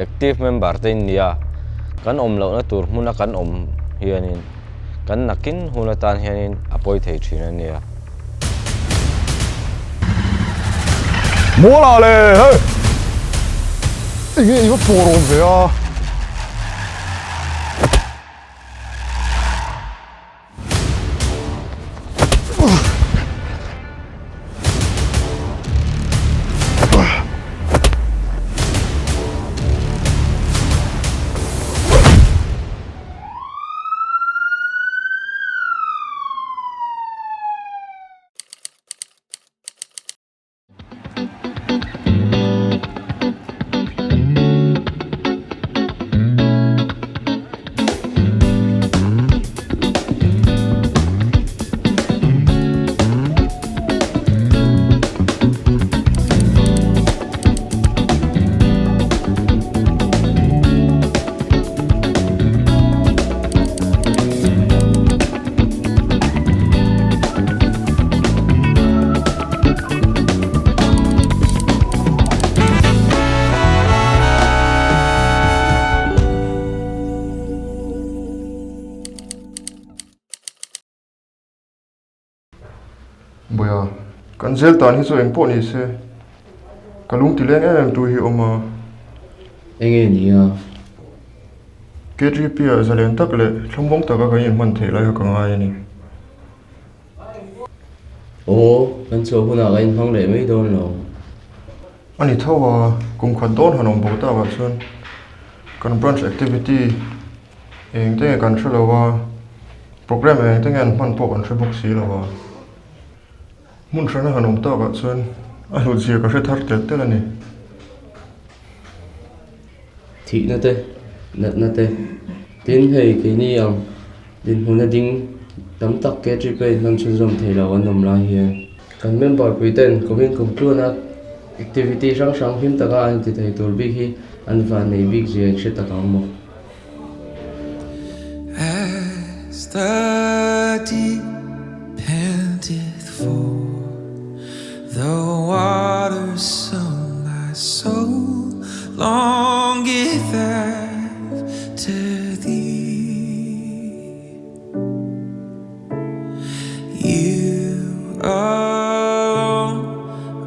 active member te nia kan om lo na tur hmuna kan om hianin kan nakin huna tan hianin apoi thei thina nia 뭐라 그래? 이거 보러운데요. 뭐야, 간젤 단히 소 엠포니세. kalung tileng em tu hi oma Ngei nia KGP a zalen tak le thlambong taka ka in man thei lai ka ngai ni kan cho huna ga in hang le mai don lo ani thawa kum khat don hanom bo ta wa chun kan branch activity eng te kan thalawa program eng te ngan man po kan thebok si lawa mun thana hanom ta wa chun a lu ji ka thar tel tel ani thi na te nat na te tin hei ke ni ang din huna ding tam tak ke tri pe nam chun rom thei lo an nom la hi kan member puiten kovin kum tu na activity sang sang him taka an ti thei tur big hi an van nei big je che taka mo as the deep panteth for the waters of my soul longeth after thee. You alone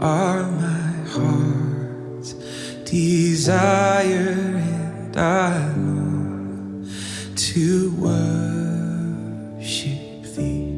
are my heart's desire, and I long to worship thee.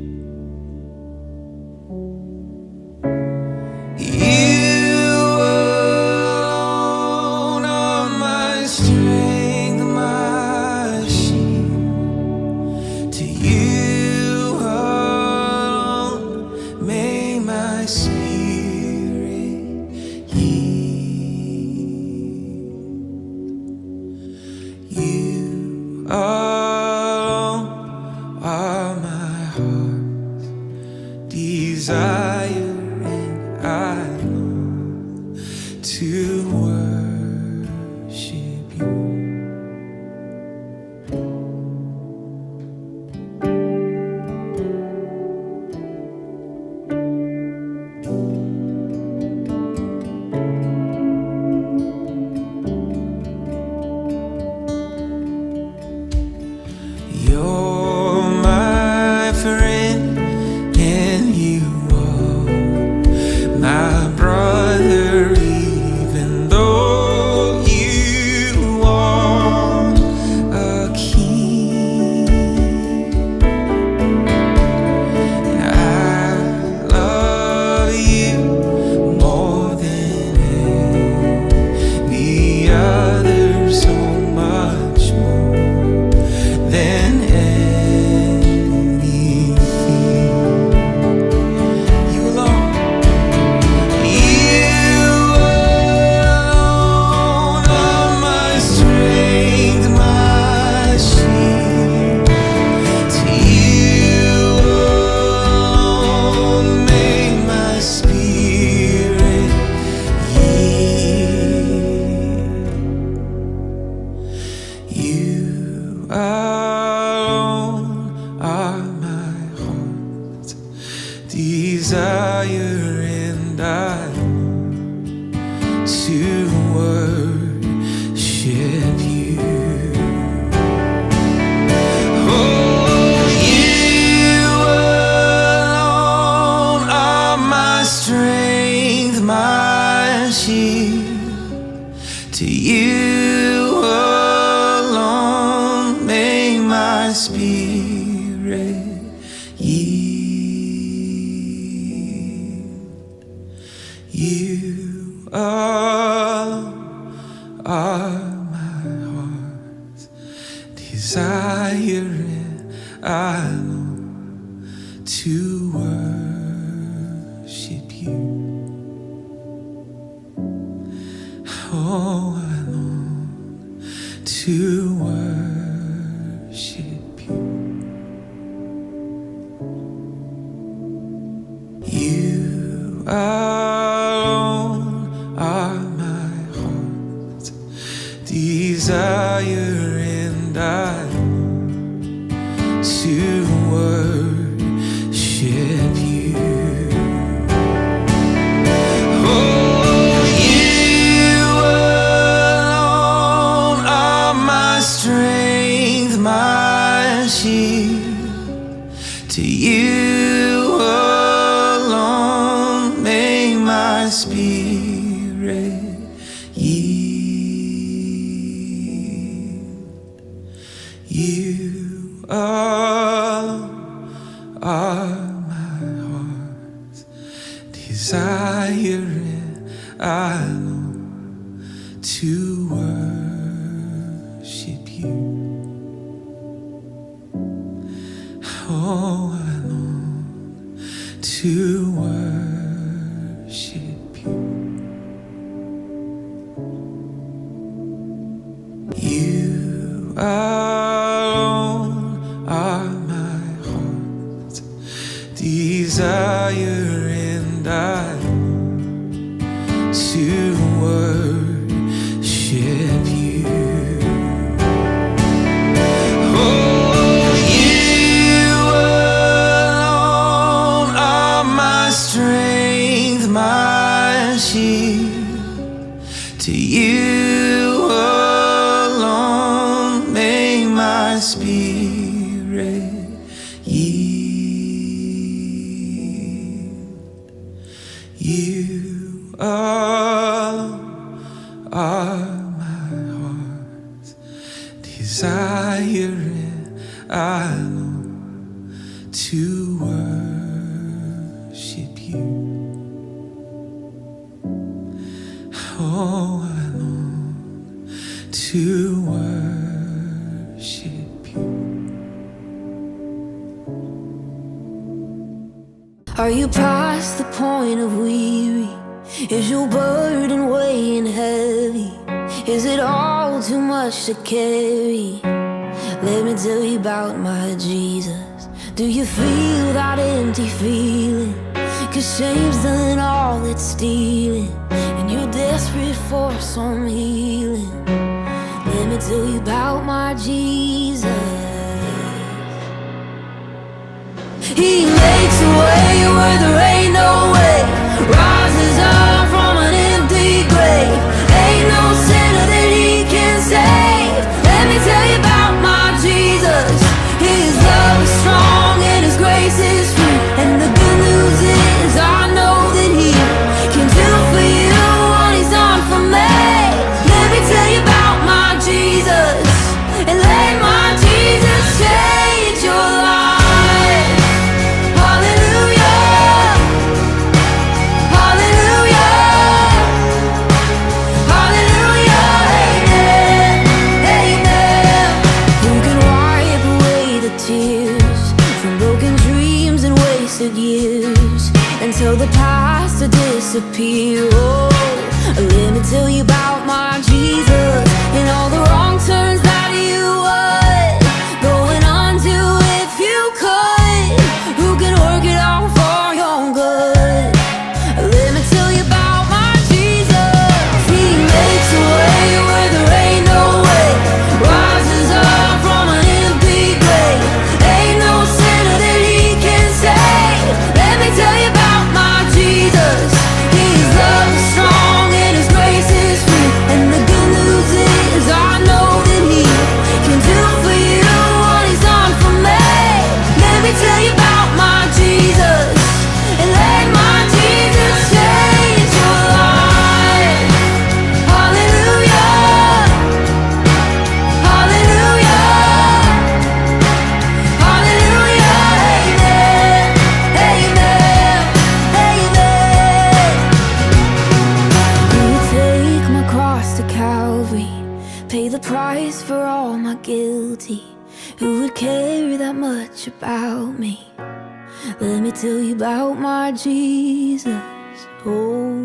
To you alone may my spirit yield. You alone are my heart's desire, and I long to worship you. Oh, I long to worship you. You alone are my heart's desire, and I long to worship you. Oh, you alone are my strength, my shield. To you alone may my spirit yield. You alone are my heart's desire, and I long to worship you. Oh, I long to worship you. You alone are my heart's desire, and I long to worship you. Oh, you alone are my strength, my shield. To you alone may my spirit yield. You alone are my heart's desire, and I long to worship you. Oh, I long to worship you. Are you past the point of weary? Is your burden weighing heavy? Is it all too much to carry? Let me tell you about my Jesus. Do you feel that empty feeling? 'Cause shame's done all it's stealing, and you're desperate for some healing. Let me tell you about my Jesus. He makes a way where there ain't no way, rises up from an empty grave. Ain't no sinner that he can save. Let me tell you about my Jesus. His love is strong and his grace is free, and the good news is I know that he can do for you what he's done for me. Let me tell you about my Jesus, and let my Jesus change your life. Hallelujah, hallelujah, hallelujah, amen, amen. Who can wipe away the tears from broken dreams and wasted years, and tell the past to disappear? Oh, let me tell you about my Jesus, and all the wrong turns that you would going undo if you could. Who can work it out for your good? Let me tell you about my Jesus. He makes a way where there ain't no way, rises up from an empty grave. Ain't no sinner that he can save. Let me tell you about my Jesus. His love is strong and his grace is pay the price for all my guilty. Who would care that much about me? Let me tell you about my Jesus. Oh.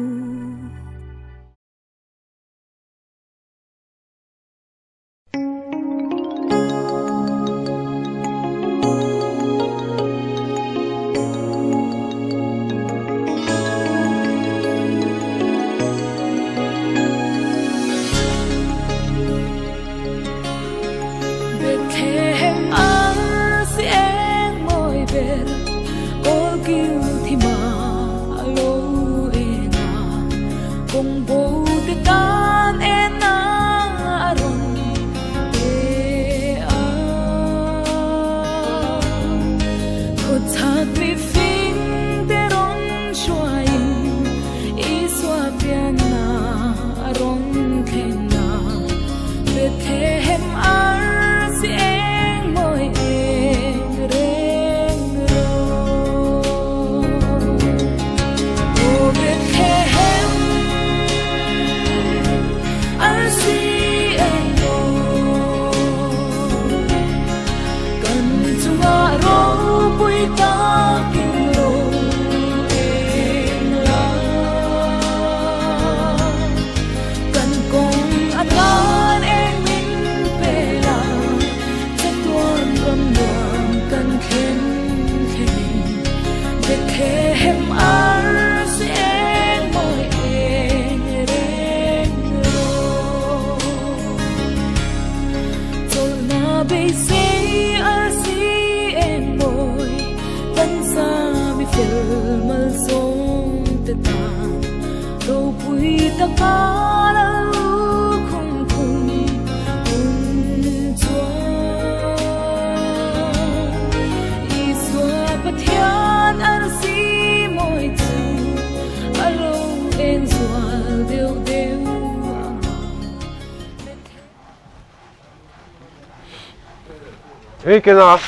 Ê cái nào?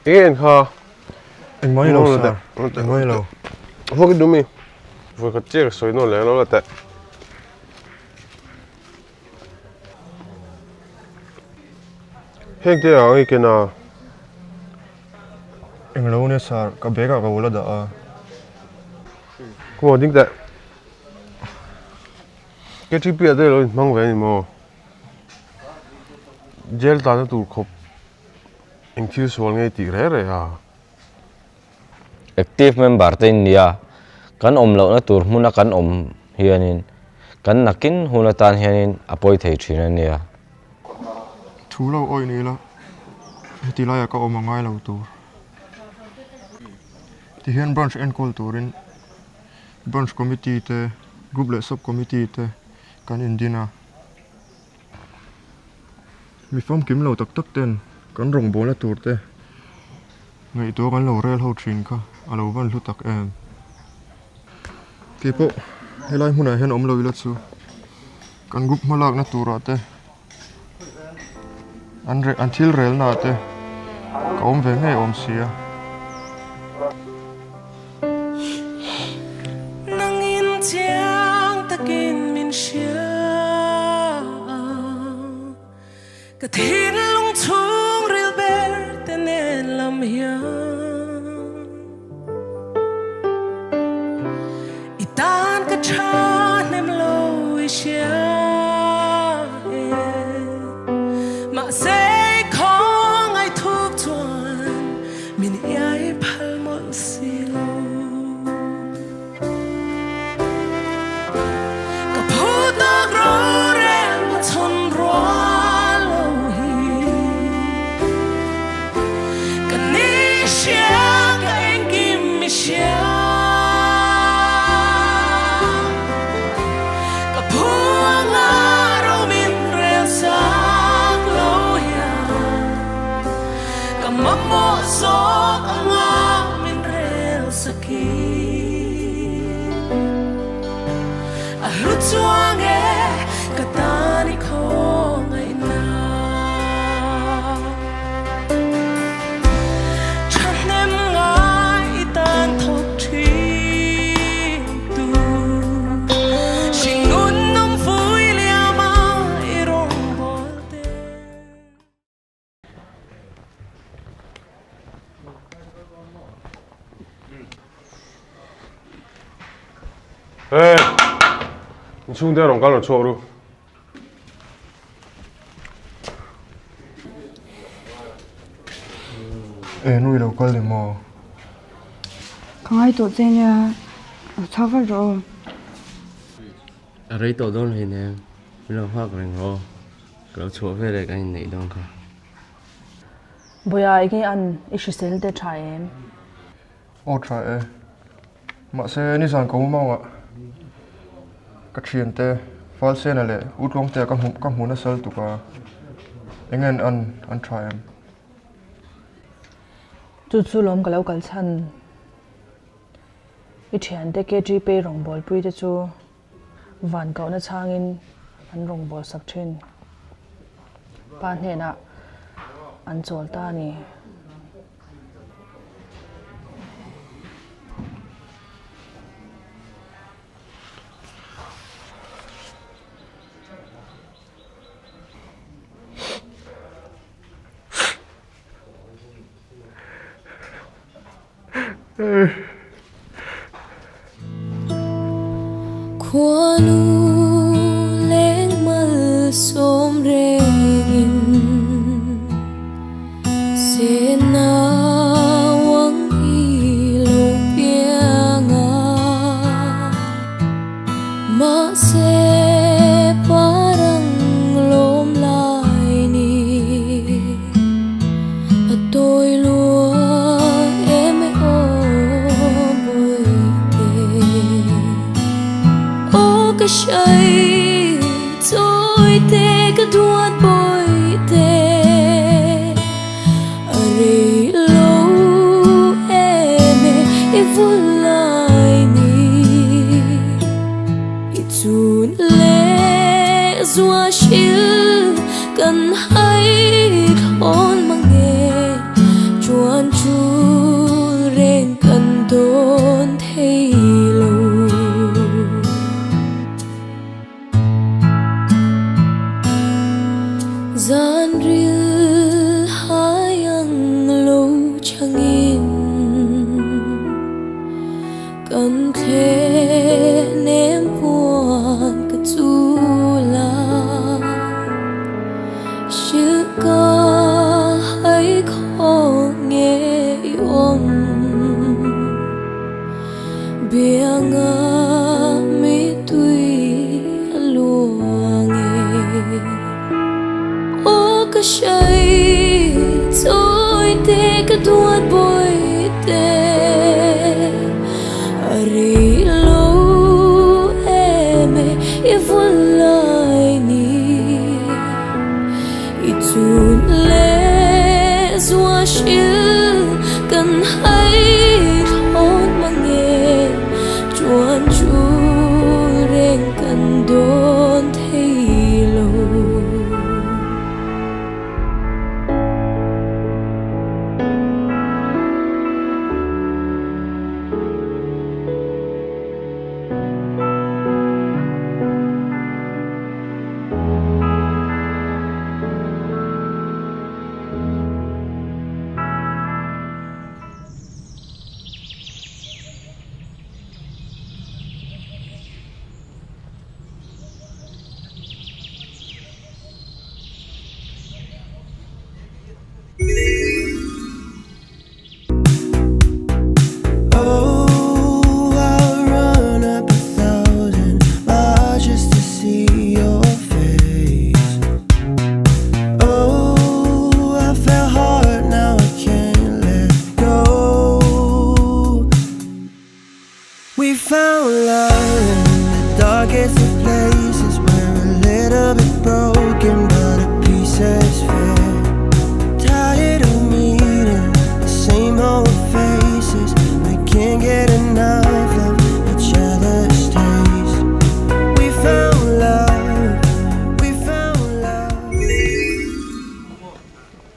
Ê hả? Anh mới lâu sao? Anh mới lâu. Vô cái đúng mi. Vô cái chiếc soi nó lẹ nó là tệ. Hết cái à cái nào? Anh lâu nè sao? Cái bé cái vô là đã. Không có tiếng tệ. Cái chiếc bia đây rồi mang về mà. Gel ta nó tụt khóc. Anh thiếu số ngay tỷ rẻ rồi à? Active member tên nia kan lo na tur hmuna kan hianin kan nakin hunatan hianin apoi thei thina nia Thu lâu oi này là thì lại có ngay lâu tur. Thì hiện branch and culture branch committee te group le sub committee te kan indina. Mi phong kim lâu tak ten kan rong bola tur te. Ngei to kan lo rel ho trin kha alo van lu tak em. Kepo helai huna hen lo ila chu. Kan group malak na tura te. Until rel na te. Ka ve ngei sia. nang in chiang takin min xia ka thin lung chung ril ber tenen lam hian itan ka tha nem lo i xia ma sei khong ai thuk chuan min ai phal mol silo Hãy subscribe Ê, chung theo đồng căn ở chỗ đâu. Ê, nuôi đâu có liền mò. Không ai tổ tên nha, sao vậy rồi? ở đây tổ đôn thì nè bây giờ hoa cái ngô cái chỗ về đây cái này đông cả Boya igi an ishisel de try em. Ô trời ơi. Mà xe ni sản có mong ạ. Cái chuyện tê, fall xe này lệ, út gông tê các hồn nó sel tụ cả. Anh ăn try em. Chu chu lom ka lo kal chan. I thian te KGP rong bol pui te chu van ka na changin an rong bol sak thin. Pa hne na an chol ta ni. Qua lu leng mal som rengin se na wang ilo pianga ma se parang lom lai ni tôi lúa em ôm bồi cái say tôi thế cái đuôi bồi thế ở đây lâu em vui lại ni ít chun lệ doa chill cần hay con mang nghe chuan chu ren cần đón thấy lâu gian ril hayang lâu changin cần thế nem buồn cái chu la sự ca hay khó nghe ôm biang mi tuy luang cái say tôi thế cái đuôi bồi thế ở đây lâu em vui lại ni ít chun lệ doa chill cần hay không mà nghe chuan chu ren cần đón thấy lâu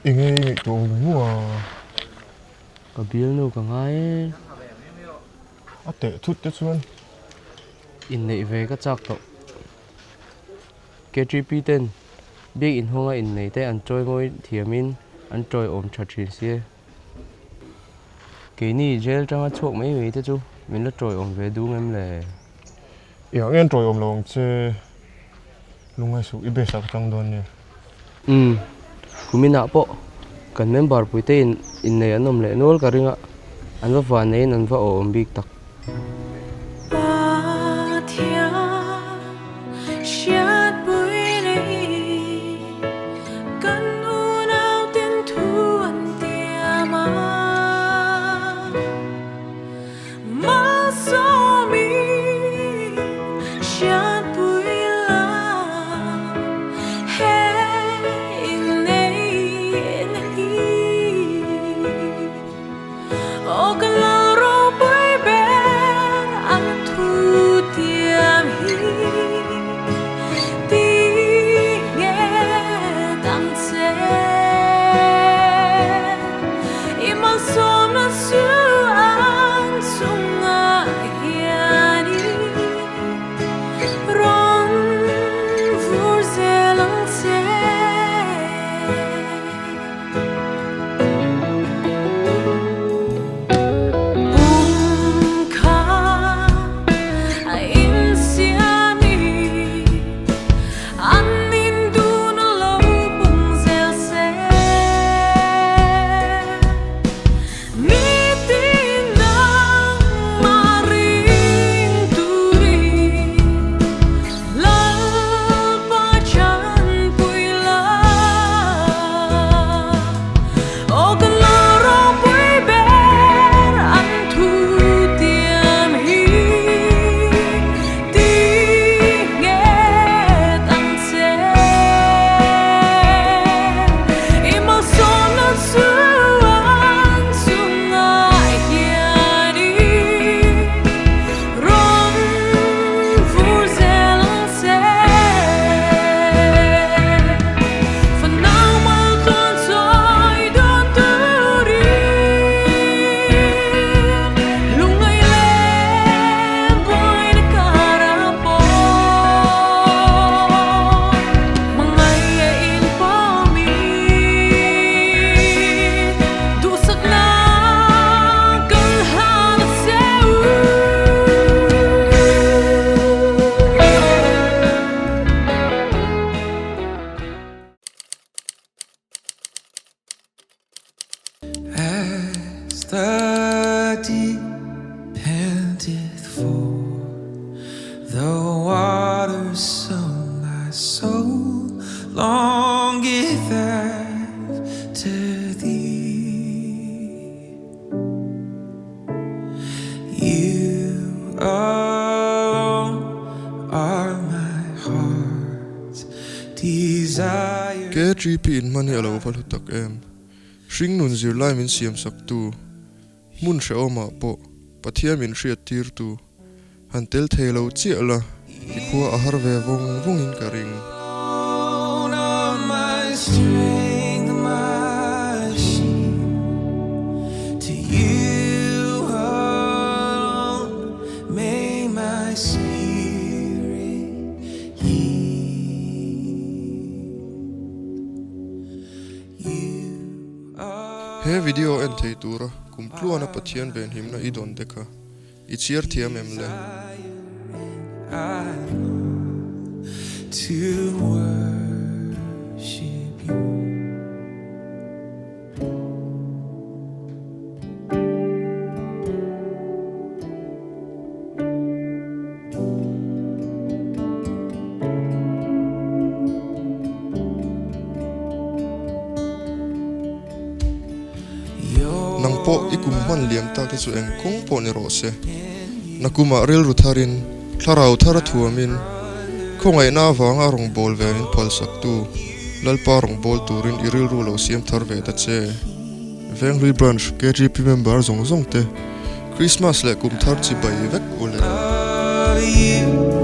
Ngei tụ mua. cái bill đâu cả ngay À tệ chút chút xuân. in này về cái chắc tổ KGP tên biết in hông in này thế ăn trôi ngồi thiamin ăn trôi ôm chặt chuyện xe cái này gel trong chuột mấy người thế chú mình nó trôi ôm về đúng em là yang en troi om long che lungai su ibe sak tang don ni kumina po kan member puite in nei anom le nol karinga anwa fa nei nan va om big tak the deep panteth for the waters, so my soul longeth after thee. You alone are my heart's desire. Ke GP in mani alo val hutak em. Shing nun zir lai min siam sak tu. Mun she oma po. Pathia min shia tir tu. Han tel thelo chi ala. Ikua ahar ve vong vong in karing. My strength, my shield, to you alone may my spirit yield. You are He video en thei tura kum tluana pathian ven himna idon dekha. Ichiar thiam em le. I long to worship you. Nang po ikum man liam ta te chu eng kong po ni ro se. Nakuma ril rutharin tharau thara thuamin khongai na wanga rong bol vein phal sak tu lalpa rong bol turin iril ru lo siam thar ve ta che Venghlui branch KGP member zong zong te Christmas le kum thar chi bai vek ule Of you.